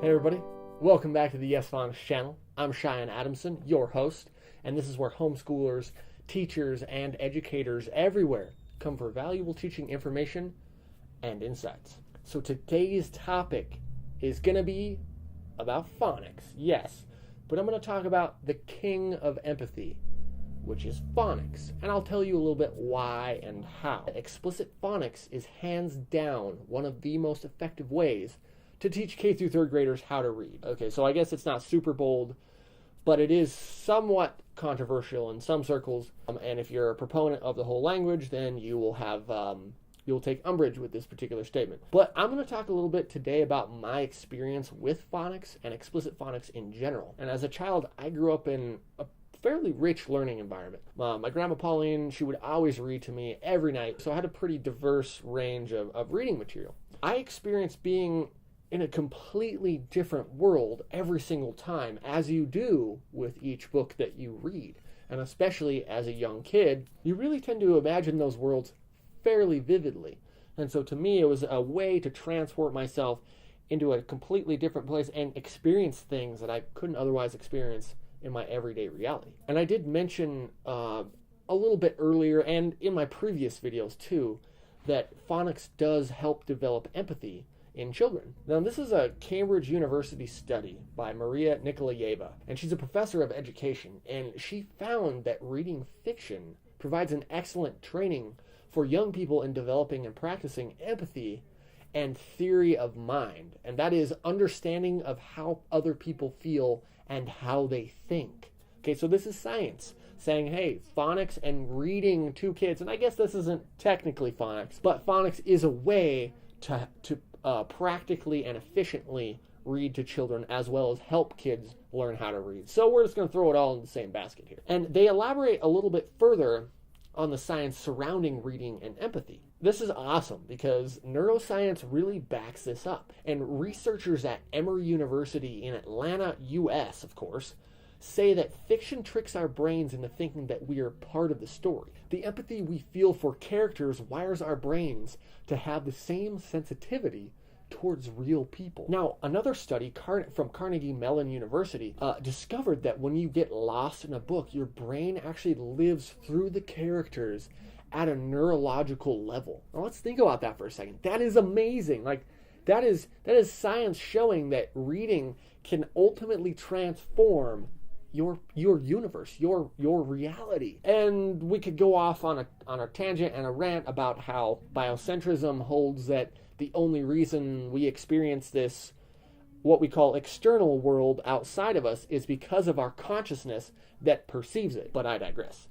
Hey everybody, welcome back to the YesPhonics channel. I'm Cheyenne Adamson, your host, and this is where homeschoolers, teachers, and educators everywhere come for valuable teaching information and insights. So today's topic is going to be about phonics, yes, but I'm going to talk about the king of empathy, which is phonics, and I'll tell you a little bit why and how. Explicit phonics is hands down one of the most effective ways to teach K through third graders how to read. Okay, so I guess it's not super bold, but it is somewhat controversial in some circles. And if you're a proponent of the whole language, then you will have you'll take umbrage with this particular statement. But I'm going to talk a little bit today about my experience with phonics and explicit phonics in general. And as a child, I grew up in a fairly rich learning environment. My grandma Pauline, she would always read to me every night, so I had a pretty diverse range of reading material. I experienced being in a completely different world every single time, as you do with each book that you read. And especially as a young kid, you really tend to imagine those worlds fairly vividly. And so to me, it was a way to transport myself into a completely different place and experience things that I couldn't otherwise experience in my everyday reality. And I did mention a little bit earlier, and in my previous videos too, that phonics does help develop empathy in children. Now, this is a Cambridge University study by Maria Nikolayeva, and she's a professor of education, and she found that reading fiction provides an excellent training for young people in developing and practicing empathy and theory of mind, and that is understanding of how other people feel and how they think. Okay, so this is science saying, hey, phonics and reading to kids, and I guess this isn't technically phonics, but phonics is a way to practically and efficiently read to children, as well as help kids learn how to read. So we're just going to throw it all in the same basket here. And they elaborate a little bit further on the science surrounding reading and empathy. This is awesome because neuroscience really backs this up. And researchers at Emory University in Atlanta, US, of course, say that fiction tricks our brains into thinking that we are part of the story. The empathy we feel for characters wires our brains to have the same sensitivity towards real people. Now, another study from Carnegie Mellon University discovered that when you get lost in a book, your brain actually lives through the characters at a neurological level. Now, let's think about that for a second. That is amazing. Like, that is science showing that reading can ultimately transform your universe, your reality. And we could go off on a tangent and a rant about how biocentrism holds that the only reason we experience this, what we call external world outside of us, is because of our consciousness that perceives it. But I digress.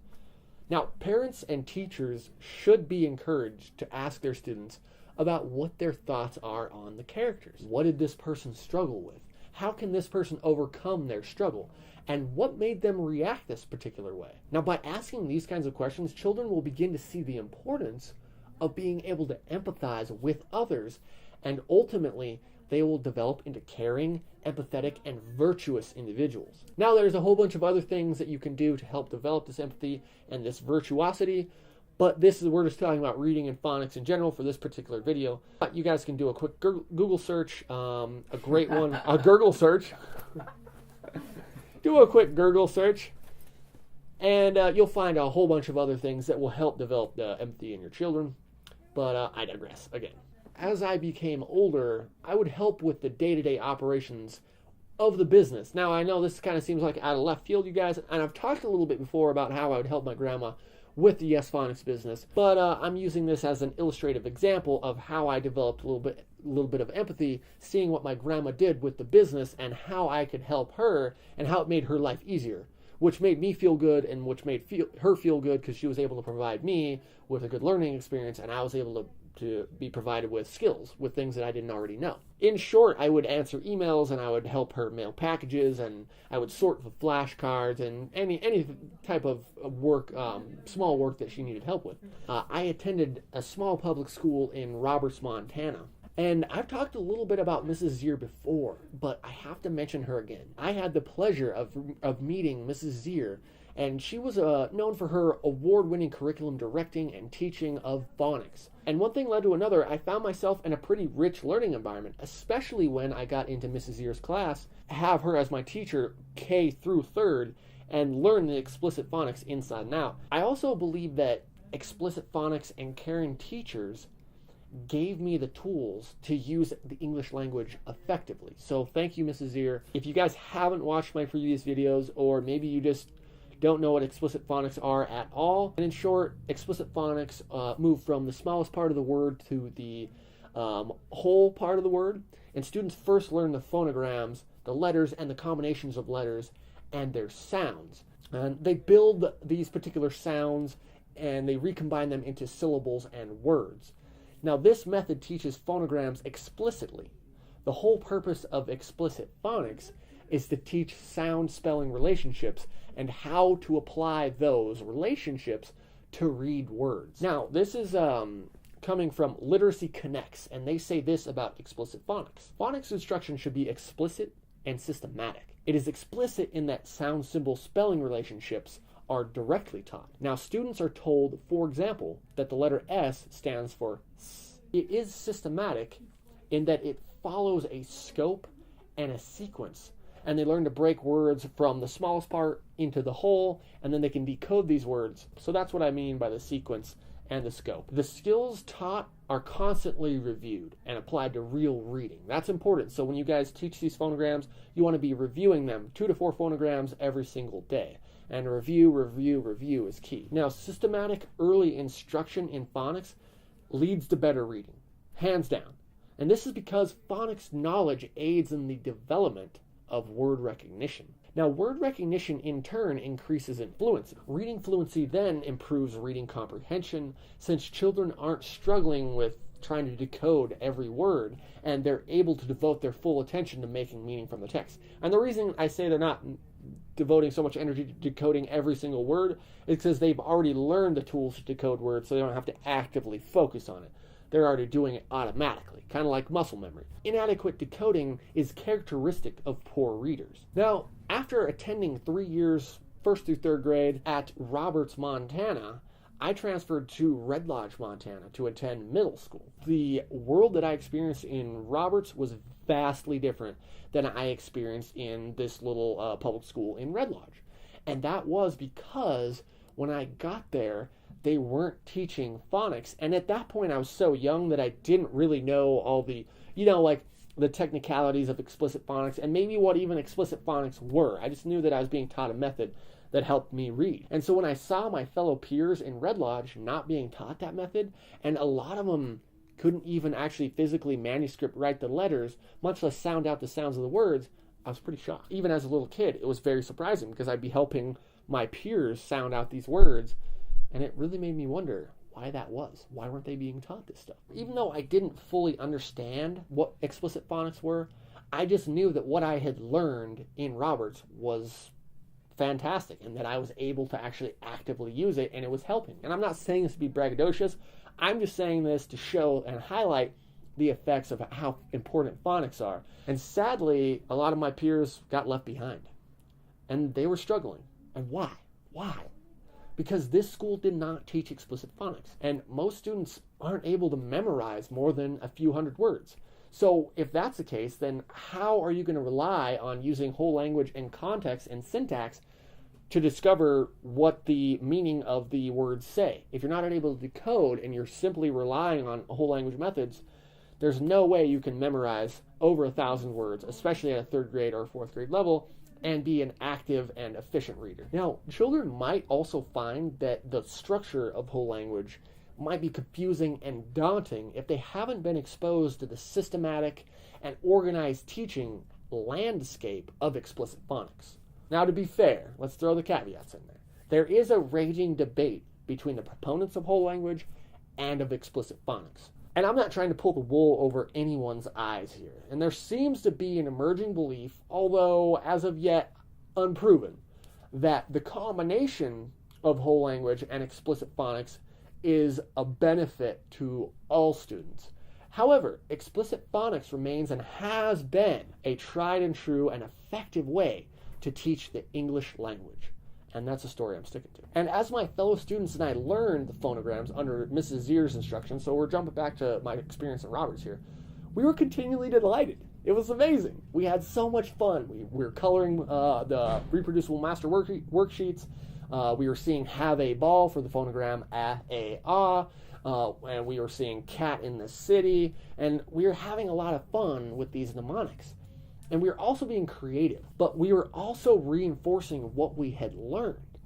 Now, parents and teachers should be encouraged to ask their students about what their thoughts are on the characters. What did this person struggle with? How can this person overcome their struggle? And what made them react this particular way? Now, by asking these kinds of questions, children will begin to see the importance of being able to empathize with others, and ultimately, they will develop into caring, empathetic, and virtuous individuals. Now, there's a whole bunch of other things that you can do to help develop this empathy and this virtuosity, but we're just talking about reading and phonics in general for this particular video. You guys can do a quick Google search, a great one, a Gurgle search. Do a quick Gurgle search, and you'll find a whole bunch of other things that will help develop the empathy in your children. But I digress again. As I became older, I would help with the day-to-day operations of the business. Now, I know this kind of seems like out of left field, you guys, and I've talked a little bit before about how I would help my grandma with the YesPhonics business, but I'm using this as an illustrative example of how I developed a little bit of empathy, seeing what my grandma did with the business and how I could help her and how it made her life easier, which made me feel good and which made her feel good because she was able to provide me with a good learning experience, and I was able to be provided with skills, with things that I didn't already know. In short, I would answer emails and I would help her mail packages, and I would sort the flashcards and any type of work, small work that she needed help with. I attended a small public school in Roberts, Montana. And I've talked a little bit about Mrs. Zier before, but I have to mention her again. I had the pleasure of meeting Mrs. Zier and she was known for her award-winning curriculum directing and teaching of phonics. And one thing led to another. I found myself in a pretty rich learning environment, especially when I got into Mrs. Zier's class, have her as my teacher K through 3rd, and learn the explicit phonics inside and out. I also believe that explicit phonics and caring teachers gave me the tools to use the English language effectively. So thank you, Mrs. Zier. If you guys haven't watched my previous videos, or maybe you just don't know what explicit phonics are at all, and in short, explicit phonics move from the smallest part of the word to the whole part of the word, and students first learn the phonograms, the letters and the combinations of letters, and their sounds. And they build these particular sounds and they recombine them into syllables and words. Now, this method teaches phonograms explicitly. The whole purpose of explicit phonics is to teach sound spelling relationships and how to apply those relationships to read words. Now, this is coming from Literacy Connects, and they say this about explicit phonics. Phonics instruction should be explicit and systematic. It is explicit in that sound symbol spelling relationships are directly taught. Now, students are told, for example, that the letter S stands for S. It is systematic in that it follows a scope and a sequence, and they learn to break words from the smallest part into the whole, and then they can decode these words. So that's what I mean by the sequence and the scope. The skills taught are constantly reviewed and applied to real reading. That's important. So when you guys teach these phonograms, you want to be reviewing them 2 to 4 phonograms every single day. And review is key. Now, systematic early instruction in phonics leads to better reading, hands down. And this is because phonics knowledge aids in the development of word recognition. Now, word recognition in turn increases in fluency. Reading fluency then improves reading comprehension, since children aren't struggling with trying to decode every word, and they're able to devote their full attention to making meaning from the text. And the reason I say they're not devoting so much energy to decoding every single word is because they've already learned the tools to decode words, so they don't have to actively focus on it. They're already doing it automatically, kind of like muscle memory. Inadequate decoding is characteristic of poor readers. Now, after attending 3 years, 1st through 3rd grade, at Roberts, Montana, I transferred to Red Lodge, Montana to attend middle school. The world that I experienced in Roberts was vastly different than I experienced in this little public school in Red Lodge. And that was because when I got there, they weren't teaching phonics. And at that point, I was so young that I didn't really know all the, like the technicalities of explicit phonics and maybe what even explicit phonics were. I just knew that I was being taught a method that helped me read. And so when I saw my fellow peers in Red Lodge not being taught that method, and a lot of them couldn't even actually physically manuscript write the letters, much less sound out the sounds of the words, I was pretty shocked. Even as a little kid, it was very surprising because I'd be helping my peers sound out these words, and it really made me wonder why that was. Why weren't they being taught this stuff? Even though I didn't fully understand what explicit phonics were, I just knew that what I had learned in Roberts was fantastic and that I was able to actually actively use it and it was helping. And I'm not saying this to be braggadocious. I'm just saying this to show and highlight the effects of how important phonics are. And sadly, a lot of my peers got left behind. And they were struggling. And why? Why? Because this school did not teach explicit phonics. And most students aren't able to memorize more than a few hundred words. So if that's the case, then how are you going to rely on using whole language and context and syntax to discover what the meaning of the words say? If you're not able to decode and you're simply relying on whole language methods, there's no way you can memorize over 1,000 words, especially at a 3rd grade or 4th grade level, and be an active and efficient reader. Now, children might also find that the structure of whole language might be confusing and daunting if they haven't been exposed to the systematic and organized teaching landscape of explicit phonics. Now, to be fair, let's throw the caveats in there. There is a raging debate between the proponents of whole language and of explicit phonics. And I'm not trying to pull the wool over anyone's eyes here. And there seems to be an emerging belief, although as of yet unproven, that the combination of whole language and explicit phonics is a benefit to all students. However, explicit phonics remains and has been a tried and true and effective way to teach the English language. And that's a story I'm sticking to. And as my fellow students and I learned the phonograms under Mrs. Zier's instruction, so we're jumping back to my experience at Roberts here, we were continually delighted. It was amazing. We had so much fun. We were coloring the reproducible master worksheets. We were seeing have a ball for the phonogram a ah, and we were seeing cat in the city, and we were having a lot of fun with these mnemonics. And we were also being creative, but we were also reinforcing what we had learned.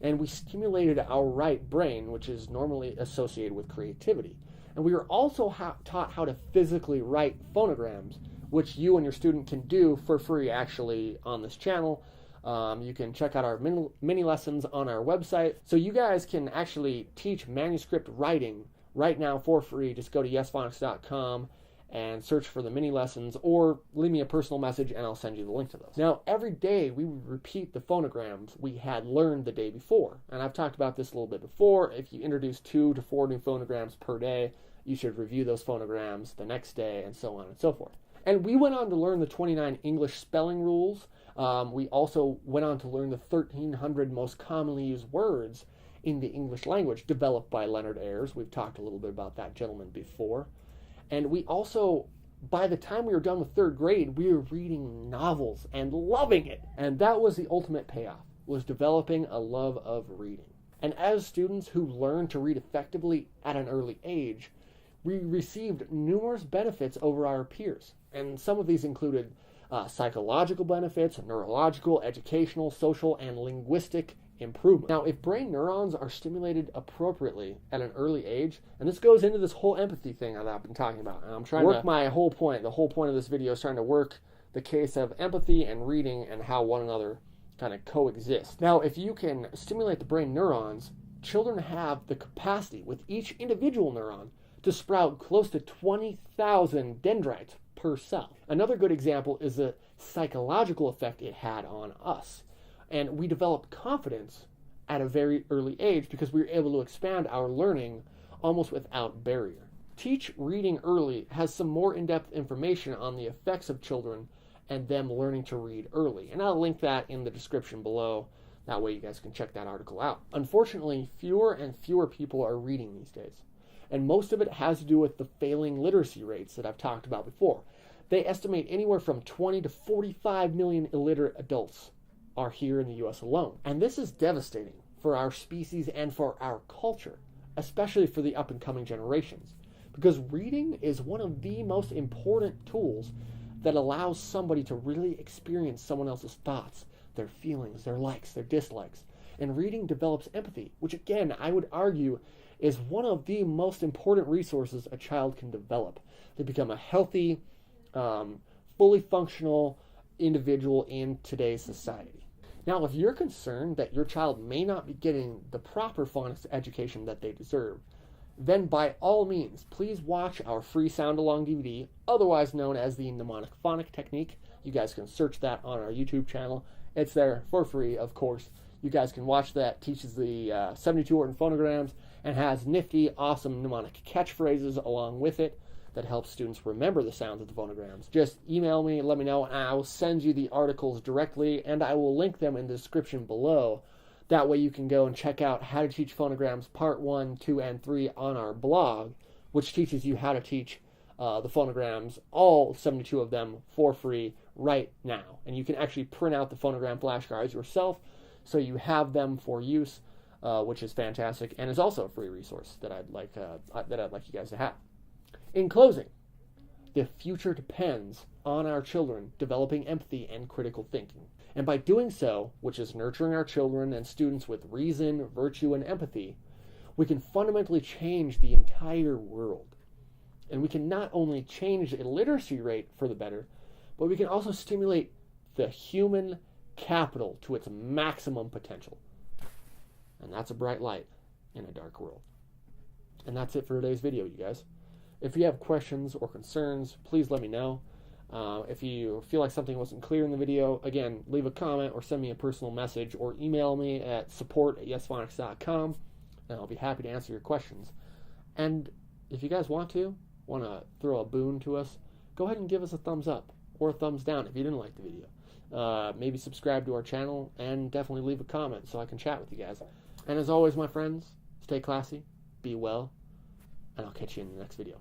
And we stimulated our right brain, which is normally associated with creativity. And we were also taught how to physically write phonograms, which you and your student can do for free actually on this channel. You can check out our mini lessons on our website. So you guys can actually teach manuscript writing right now for free. Just go to YesPhonics.com and search for the mini lessons, or leave me a personal message and I'll send you the link to those. Now, every day we would repeat the phonograms we had learned the day before. And I've talked about this a little bit before. If you introduce 2 to 4 new phonograms per day, you should review those phonograms the next day, and so on and so forth. And we went on to learn the 29 English spelling rules. We also went on to learn the 1,300 most commonly used words in the English language, developed by Leonard Ayres. We've talked a little bit about that gentleman before. And we also, by the time we were done with 3rd grade, we were reading novels and loving it. And that was the ultimate payoff, was developing a love of reading. And as students who learned to read effectively at an early age, we received numerous benefits over our peers. And some of these included psychological benefits, neurological, educational, social, and linguistic improvement. Now, if brain neurons are stimulated appropriately at an early age, and this goes into this whole empathy thing that I've been talking about, and I'm trying to work my whole point. The whole point of this video is trying to work the case of empathy and reading and how one another kind of coexist. Now, if you can stimulate the brain neurons, children have the capacity with each individual neuron to sprout close to 20,000 dendrites per cell. Another good example is the psychological effect it had on us. And we developed confidence at a very early age because we were able to expand our learning almost without barrier. Teach reading early has some more in-depth information on the effects of children and them learning to read early. And I'll link that in the description below. That way you guys can check that article out. Unfortunately, fewer and fewer people are reading these days. And most of it has to do with the failing literacy rates that I've talked about before. They estimate anywhere from 20 to 45 million illiterate adults are here in the U.S. alone. And this is devastating for our species and for our culture, especially for the up-and-coming generations. Because reading is one of the most important tools that allows somebody to really experience someone else's thoughts, their feelings, their likes, their dislikes. And reading develops empathy, which again, I would argue, is one of the most important resources a child can develop to become a healthy, fully functional individual in today's society. Now, if you're concerned that your child may not be getting the proper phonics education that they deserve, then by all means, please watch our free sound-along DVD, otherwise known as the Mnemonic Phonic technique. You guys can search that on our YouTube channel. It's there for free, of course. You guys can watch that. Teaches the 72 Orton phonograms and has nifty, awesome mnemonic catchphrases along with it that helps students remember the sounds of the phonograms. Just email me, let me know, and I will send you the articles directly, and I will link them in the description below. That way you can go and check out How to Teach Phonograms Part 1, 2, and 3 on our blog, which teaches you how to teach the phonograms, all 72 of them, for free right now. And you can actually print out the phonogram flashcards yourself, so you have them for use, which is fantastic, and is also a free resource that I'd like you guys to have. In closing, the future depends on our children developing empathy and critical thinking. And by doing so, which is nurturing our children and students with reason, virtue, and empathy, we can fundamentally change the entire world. And we can not only change the literacy rate for the better, but we can also stimulate the human capital to its maximum potential. And that's a bright light in a dark world. And that's it for today's video, you guys. If you have questions or concerns, please let me know. If you feel like something wasn't clear in the video, again, leave a comment or send me a personal message or email me at support@YesPhonics.com, and I'll be happy to answer your questions. And if you guys want to throw a boon to us, go ahead and give us a thumbs up or a thumbs down if you didn't like the video. maybe subscribe to our channel, and definitely leave a comment so I can chat with you guys. And as always, my friends, stay classy, be well, and I'll catch you in the next video.